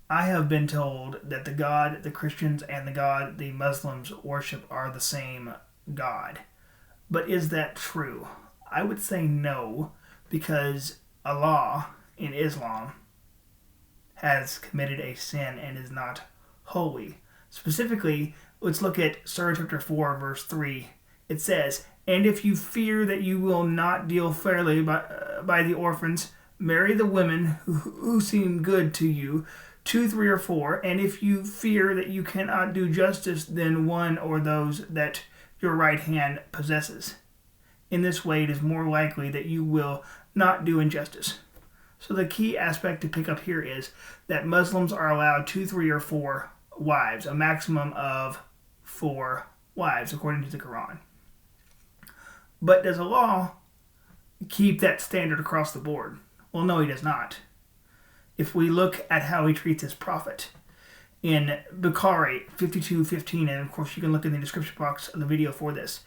I have been told that the God the Christians and the God the Muslims worship are the same God. But is that true? I would say no, because Allah in Islam has committed a sin and is not holy. Specifically, let's look at Surah chapter 4, verse 3. It says, "And if you fear that you will not deal fairly by the orphans, marry the women who seem good to you, 2, 3, or 4. And if you fear that you cannot do justice, then one or those that your right hand possesses. In this way, it is more likely that you will not do injustice." So the key aspect to pick up here is that Muslims are allowed 2, 3, or 4 wives, a maximum of 4 wives, according to the Quran. But does Allah keep that standard across the board? Well, no, he does not. If we look at how he treats his prophet, in Bukhari 52:15, and of course you can look in the description box of the video for this,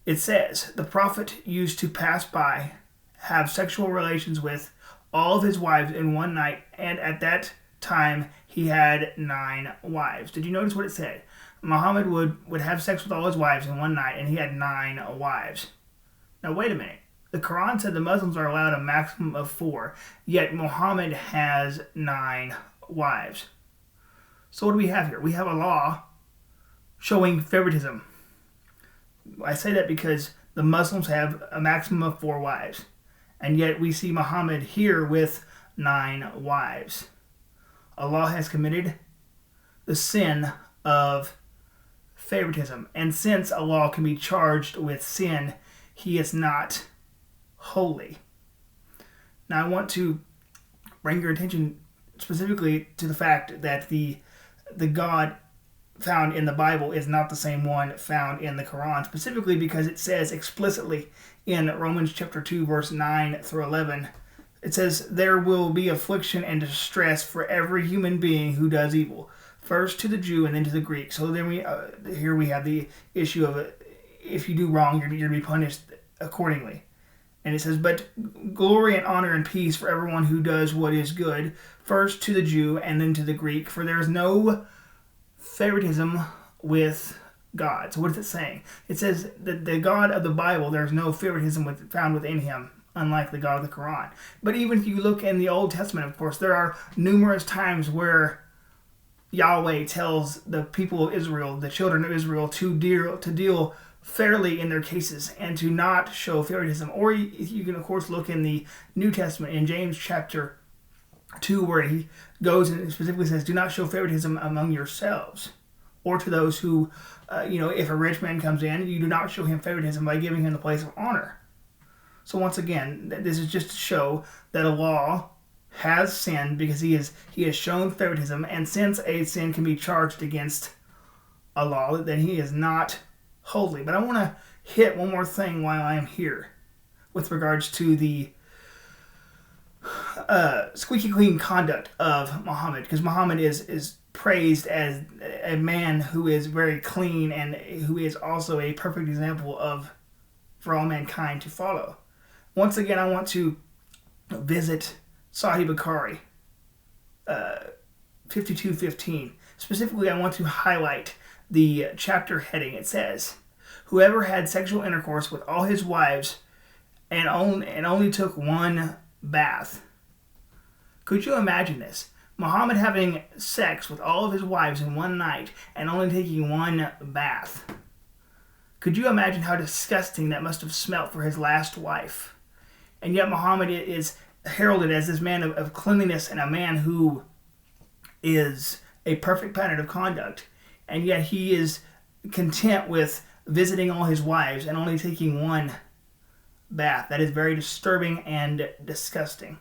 it says, "The prophet used to pass by, have sexual relations with all of his wives in one night, and at that time he had 9 wives." Did you notice what it said? Muhammad would have sex with all his wives in one night, and he had 9 wives. Now wait a minute. The Quran said the Muslims are allowed a maximum of 4, yet Muhammad has 9 wives. So what do we have here? We have a law showing favoritism. I say that because the Muslims have a maximum of 4 wives, and yet we see Muhammad here with 9 wives. Allah has committed the sin of favoritism, and since Allah can be charged with sin, he is not holy. Now I want to bring your attention specifically to the fact that the God found in the Bible is not the same one found in the Quran, specifically because it says explicitly in Romans chapter 2, verse 9 through 11, it says, "There will be affliction and distress for every human being who does evil, first to the Jew and then to the Greek." So then here we have the issue of if you do wrong, you're going to be punished accordingly. And it says, "But glory and honor and peace for everyone who does what is good, first to the Jew and then to the Greek, for there is no favoritism with God." So what is it saying? It says that the God of the Bible, there's no favoritism found within him, unlike the God of the Quran. But even if you look in the Old Testament, of course, there are numerous times where Yahweh tells the people of Israel, the children of Israel, to deal fairly in their cases and to not show favoritism. Or you can, of course, look in the New Testament in James chapter 2, where he goes and specifically says, "Do not show favoritism among yourselves," or to those who, if a rich man comes in, you do not show him favoritism by giving him the place of honor. So once again, this is just to show that Allah has sinned because he has shown favoritism, and since a sin can be charged against Allah, then he is not holy. But I want to hit one more thing while I am here with regards to the squeaky clean conduct of Muhammad, because Muhammad is praised as a man who is very clean and who is also a perfect example for all mankind to follow. Once again, I want to visit Sahih Bukhari 52:15. Specifically, I want to highlight the chapter heading. It says, "Whoever had sexual intercourse with all his wives and only took one bath." Could you imagine this? Muhammad having sex with all of his wives in one night and only taking one bath. Could you imagine how disgusting that must have smelt for his last wife? And yet Muhammad is heralded as this man of cleanliness and a man who is a perfect pattern of conduct. And yet he is content with visiting all his wives and only taking one bath. That is very disturbing and disgusting.